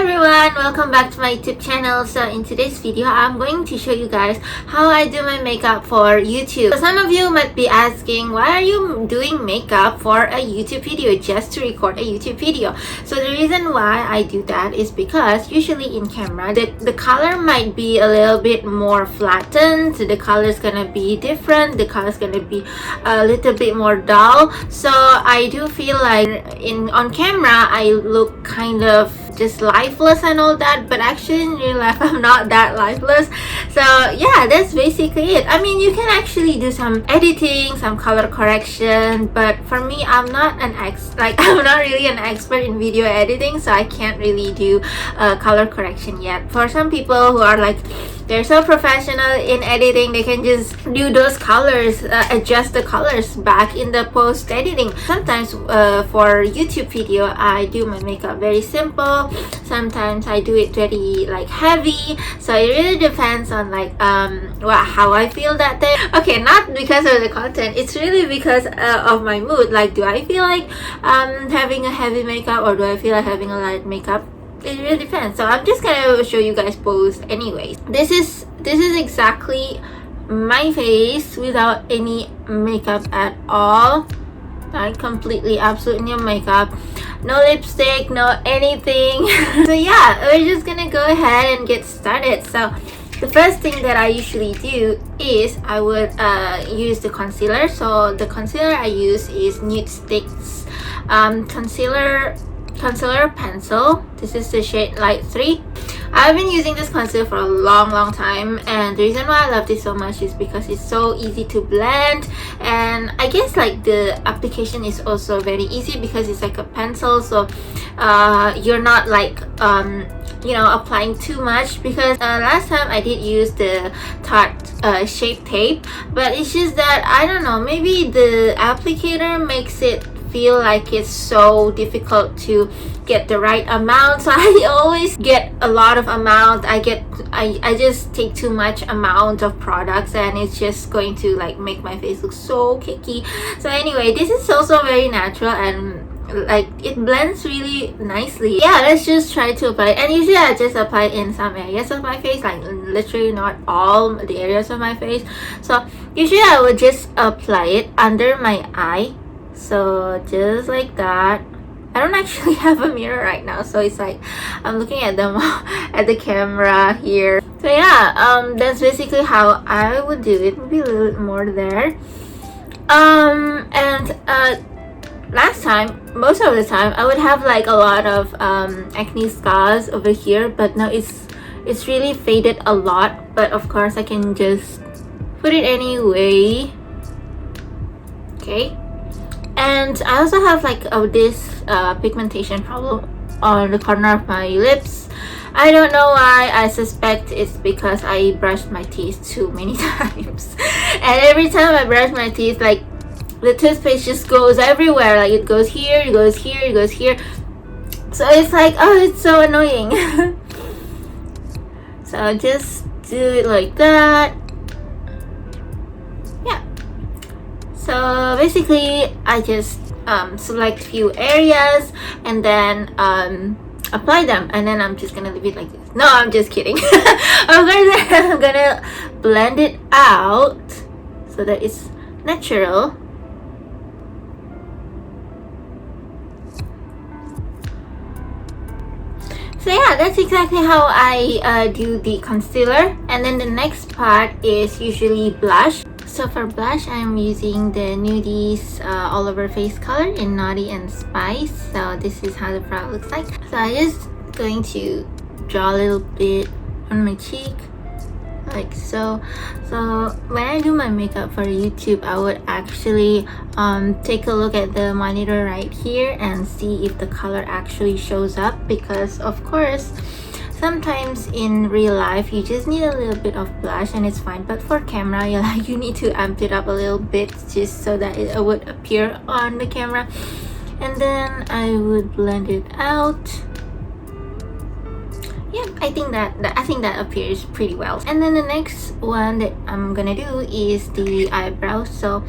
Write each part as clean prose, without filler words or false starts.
everyone, welcome back to my YouTube channel. So in today's video, I'm going to show you guys how I do my makeup for YouTube. So some of you might be asking, why are you doing makeup for a YouTube video, just to record a YouTube video? So the reason why I do that is because usually in camera, the color might be a little bit more flattened. So the color is gonna be different. The color is gonna be a little bit more dull. So I do feel like on camera, I look kind of just lifeless and all that, but actually in real life I'm not that lifeless. So yeah, that's basically it. I mean, you can actually do some editing, some color correction, but for me, I'm not I'm not really an expert in video editing, so I can't really do color correction yet. For some people who are like, they're so professional in editing, they can just do those colors, adjust the colors back in the post editing. Sometimes for YouTube video, I do my makeup very simple. Sometimes I do it very like heavy. So it really depends on like how I feel that day. Okay, not because of the content. It's really because of my mood. Like, do I feel like having a heavy makeup, or do I feel like having a light makeup? It really depends. So I'm just gonna show you guys both anyways. This is exactly my face without any makeup at all. Like completely absolutely no makeup, no lipstick, no anything. So yeah, we're just gonna go ahead and get started. So the first thing that I usually do is I would use the concealer. So the concealer I use is Nudestix concealer pencil. This is the shade Light 3. I've been using this concealer for a long time, and the reason why I love this so much is because it's so easy to blend, and I guess like the application is also very easy because it's like a pencil, so you're not like applying too much. Because last time I did use the Tarte shape tape, but it's just that I don't know, maybe the applicator makes it feel like it's so difficult to get the right amount. So I always get a lot of amount. I just take too much amount of products, and it's just going to like make my face look so cakey. So anyway, this is also very natural, and like it blends really nicely. Yeah, let's just try to apply it. And usually I just apply in some areas of my face, like literally not all the areas of my face. So usually I would just apply it under my eye. So just like that. I don't actually have a mirror right now, so it's like I'm looking at them at the camera here. So yeah, that's basically how I would do it. Maybe a little bit more there. Last time, most of the time, I would have like a lot of acne scars over here, but now it's really faded a lot. But of course, I can just put it anyway. Okay. And I also have like this pigmentation problem on the corner of my lips. I don't know why. I suspect it's because I brushed my teeth too many times. And every time I brush my teeth, like the toothpaste just goes everywhere. Like it goes here, it goes here, it goes here. So it's like, oh, it's so annoying. So I'll just do it like that. So basically, I just select few areas and then apply them, and then I'm just gonna leave it like this. No, I'm just kidding. I'm gonna blend it out so that it's natural. So yeah, that's exactly how I do the concealer. And then the next part is usually blush. So for blush, I'm using the NUDIES all over face color in Naughty and Spice. So this is how the product looks like. So I'm just going to draw a little bit on my cheek, like so. So when I do my makeup for YouTube, I would actually take a look at the monitor right here and see if the color actually shows up, because of course sometimes in real life you just need a little bit of blush and it's fine, but for camera you need to amp it up a little bit just so that it would appear on the camera. And then I would blend it out. Yeah, I think that appears pretty well. And then the next one that I'm gonna do is the eyebrows. So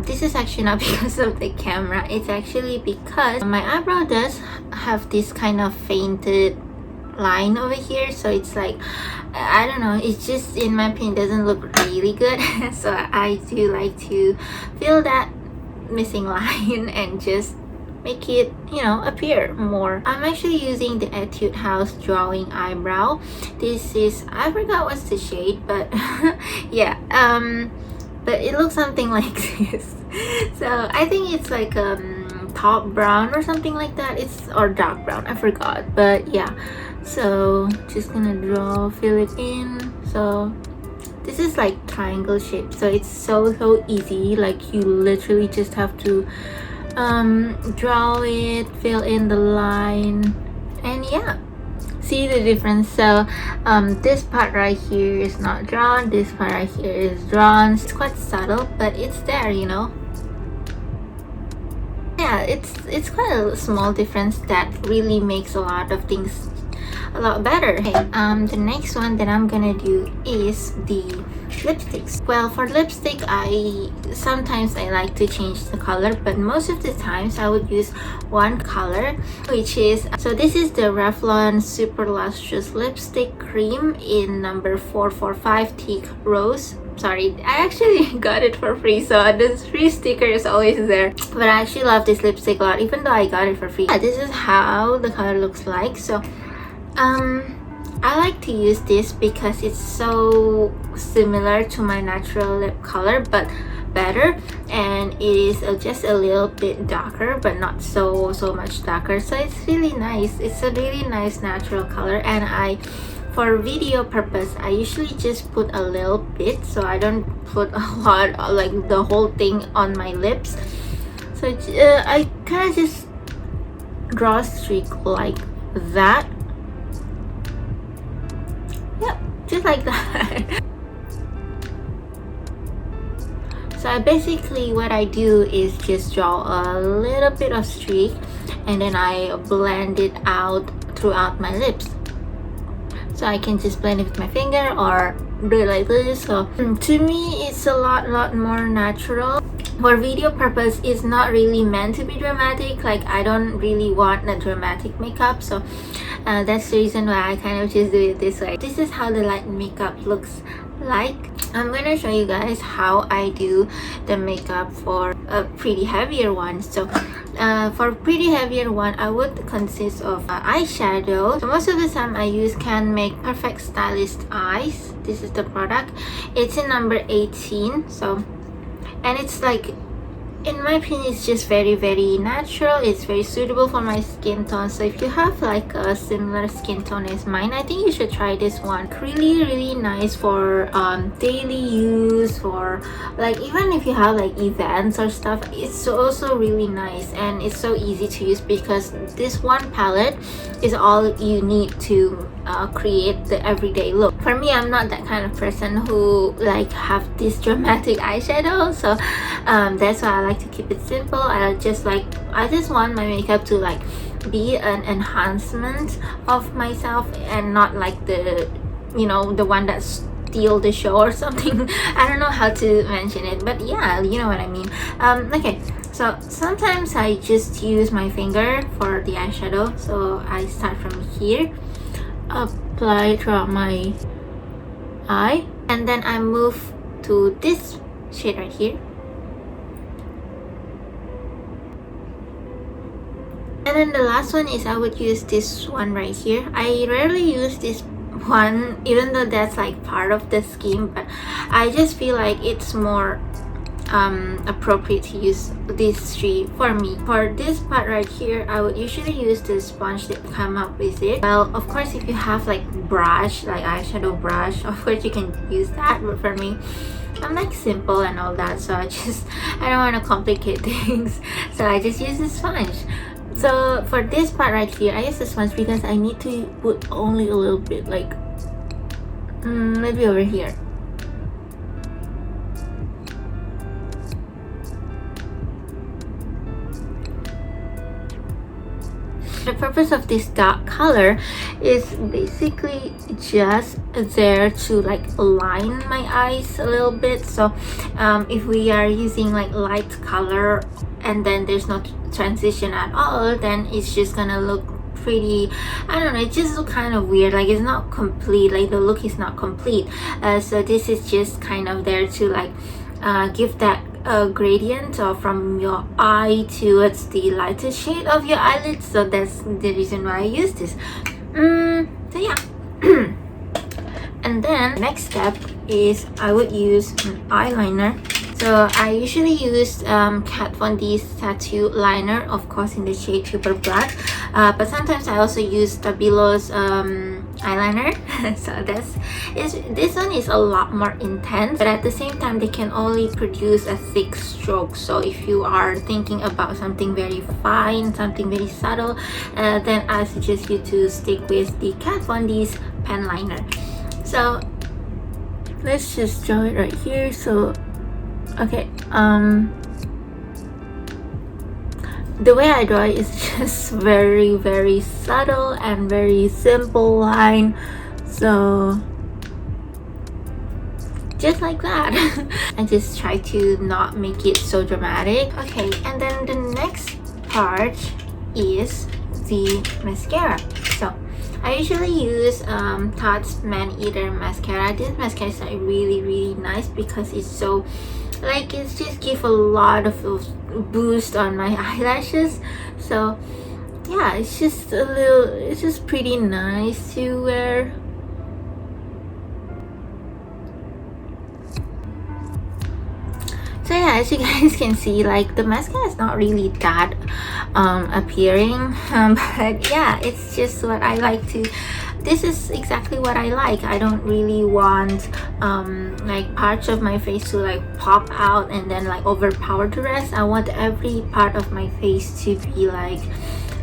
this is actually not because of the camera, it's actually because my eyebrow does have this kind of fainted line over here, so it's like, I don't know, it's just, in my opinion, doesn't look really good. So I do like to fill that missing line and just make it, you know, appear more. I'm actually using the Etude House Drawing Eyebrow. This is, I forgot what's the shade, but yeah, but it looks something like this. So I think it's like top brown or something like that. It's, or dark brown, I forgot, but yeah. So just gonna fill it in. So this is like triangle shape, so it's so easy. Like you literally just have to draw it, fill in the line, and yeah, see the difference. So this part right here is not drawn, this part right here is drawn. It's quite subtle, but it's there, you know. Yeah, it's quite a small difference that really makes a lot of things a lot better. Okay, the next one that I'm gonna do is the lipsticks. Well, for lipstick, sometimes I like to change the color, but most of the times I would use one color, which is, so this is the Revlon Super Lustrous Lipstick Cream in number 445 Teak Rose. Sorry, I actually got it for free, so the free sticker is always there. But I actually love this lipstick a lot, even though I got it for free. Yeah, this is how the color looks like. So I like to use this because it's so similar to my natural lip color, but better, and it is just a little bit darker, but not so much darker. So it's really nice. It's a really nice natural color, and for video purpose, I usually just put a little bit, so I don't put a lot, like the whole thing on my lips. So I kind of just draw a streak like that. Yep, just like that. So basically what I do is just draw a little bit of streak, and then I blend it out throughout my lips. So I can just blend it with my finger or do it like this. So to me, it's a lot more natural. For video purpose, it's not really meant to be dramatic. Like, I don't really want a dramatic makeup, so that's the reason why I kind of just do it this way. This is how the light makeup looks like. I'm gonna show you guys how I do the makeup for a pretty heavier one. So for pretty heavier one, I would consist of eyeshadow. So most of the time I use CANMAKE Perfect Stylist Eyes. This is the product. It's in number 18. So, and it's like, in my opinion, it's just very natural. It's very suitable for my skin tone. So if you have like a similar skin tone as mine, I think you should try this one. Really nice for daily use, for like even if you have like events or stuff. It's also really nice, and it's so easy to use because this one palette is all you need to create the everyday look. For me, I'm not that kind of person who like have this dramatic eyeshadow, so that's why I like to keep it simple. I just want my makeup to like be an enhancement of myself, and not like the, you know, the one that steal the show or something. I don't know how to mention it, but yeah, you know what I mean. Okay, so sometimes I just use my finger for the eyeshadow. So I start from here, apply throughout my eye, and then I move to this shade right here. And then the last one is I would use this one right here. I rarely use this one, even though that's like part of the scheme, but I just feel like it's more appropriate to use these three for me. For this part right here, I would usually use the sponge that come up with it. Well, of course, if you have like brush, like eyeshadow brush, of course you can use that, but for me, I'm like simple and all that, so I don't want to complicate things, so I just use the sponge. So for this part right here, I use the sponge because I need to put only a little bit, like maybe over here. The purpose of this dark color is basically just there to like line my eyes a little bit. So if we are using like light color and then there's no transition at all, then it's just gonna look pretty, I don't know, it just looks kind of weird, like it's not complete, like the look is not complete. So this is just kind of there to like give that gradient from your eye towards the lighter shade of your eyelids. So that's the reason why I use this. So yeah. And then the next step is I would use an eyeliner. So I usually use Kat Von D's tattoo liner, of course in the shade Super Black, but sometimes I also use Stabilo's eyeliner. So this one is a lot more intense, but at the same time they can only produce a thick stroke. So if you are thinking about something very fine, something very subtle, then I suggest you to stick with the Kat Von D's pen liner. So let's just draw it right here. So okay, the way I draw it is just very subtle and very simple line. So just like that. I just try to not make it so dramatic. Okay, and then the next part is the mascara. So I usually use Tarte's Maneater mascara. This mascara is like really nice because it's so, like, it's just give a lot of boost on my eyelashes. So yeah, it's just a little, it's just pretty nice to wear. So yeah, as you guys can see, like the mascara is not really that appearing, but yeah, it's just what I like to. This is exactly what I like. I don't really want like parts of my face to like pop out and then like overpower the rest. I want every part of my face to be like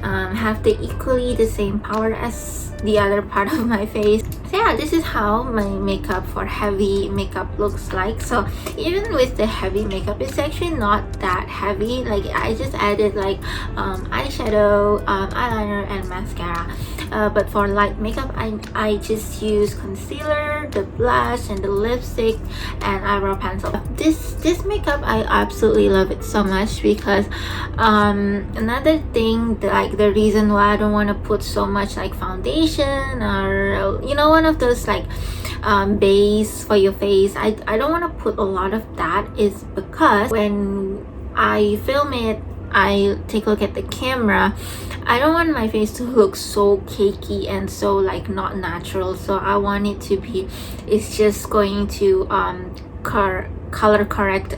have the equally the same power as the other part of my face. So yeah, this is how my makeup for heavy makeup looks like. So even with the heavy makeup, it's actually not that heavy. Like I just added like eyeshadow, eyeliner and mascara. But for light makeup, I just use concealer, the blush and the lipstick and eyebrow pencil. This makeup, I absolutely love it so much because another thing, like the reason why I don't want to put so much like foundation or, you know, one of those like base for your face, I don't want to put a lot of that, is because when I film it, I take a look at the camera, I don't want my face to look so cakey and so like not natural. So I want it to be, it's just going to color correct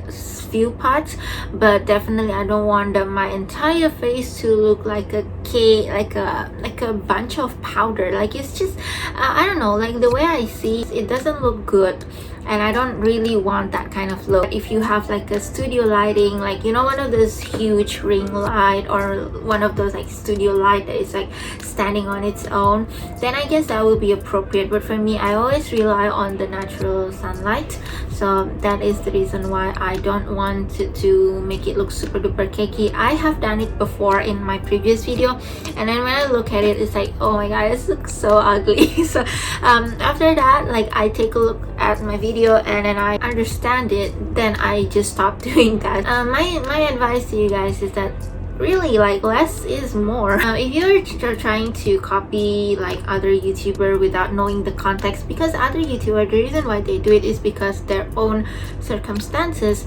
few parts, but definitely I don't want my entire face to look like a cake, like a bunch of powder. Like it's just I don't know, like the way I see it, it doesn't look good, and I don't really want that kind of look. If you have like a studio lighting, like, you know, one of those huge ring light or one of those like studio light that is like standing on its own, then I guess that would be appropriate. But for me, I always rely on the natural sunlight, so that is the reason why I don't want to make it look super duper cakey. I have done it before in my previous video, and then when I look at it, it's like, oh my god, this looks so ugly. So after that, like I take a look at my video and then I understand it, then I just stop doing that. My advice to you guys is that really, like, less is more. If you're trying to copy like other YouTuber without knowing the context, because other YouTuber, the reason why they do it is because their own circumstances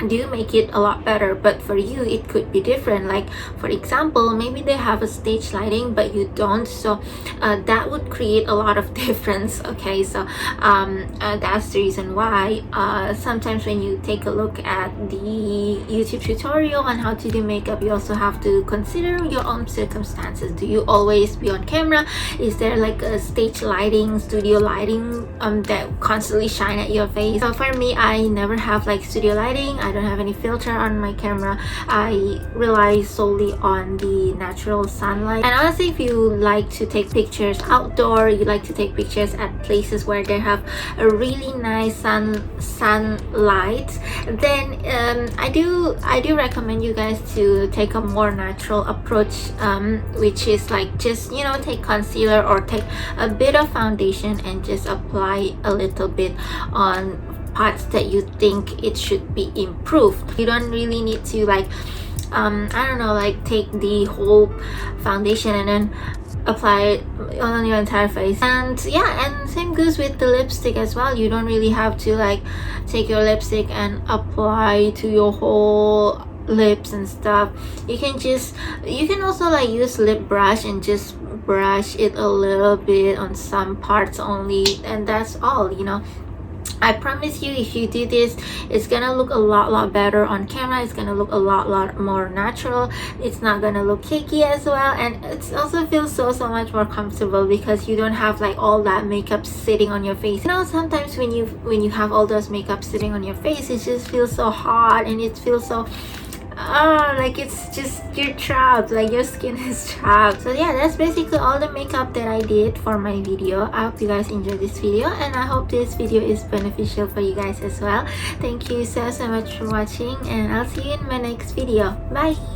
do make it a lot better, but for you it could be different. Like for example, maybe they have a stage lighting but you don't, so that would create a lot of difference. Okay, so that's the reason why sometimes when you take a look at the YouTube tutorial on how to do makeup, you also have to consider your own circumstances. Do you always be on camera? Is there like a stage lighting, studio lighting that constantly shine at your face? So for me, I never have like studio lighting. I don't have any filter on my camera. I rely solely on the natural sunlight. And honestly, if you like to take pictures outdoor, you like to take pictures at places where they have a really nice sunlight, then I do recommend you guys to take a more natural approach, which is like just, you know, take concealer or take a bit of foundation and just apply a little bit on parts that you think it should be improved. You don't really need to like I don't know, like take the whole foundation and then apply it on your entire face. And yeah, and same goes with the lipstick as well. You don't really have to like take your lipstick and apply to your whole lips and stuff. You can also like use lip brush and just brush it a little bit on some parts only, and that's all, you know. I promise you, if you do this, it's gonna look a lot better on camera. It's gonna look a lot more natural. It's not gonna look cakey as well, and it also feels so much more comfortable because you don't have like all that makeup sitting on your face. You know, sometimes when you have all those makeup sitting on your face, it just feels so hot and it feels so like it's just, you're trapped, like your skin is trapped. So yeah, that's basically all the makeup that I did for my video. I hope you guys enjoyed this video, and I hope this video is beneficial for you guys as well. Thank you so much for watching, and I'll see you in my next video. Bye.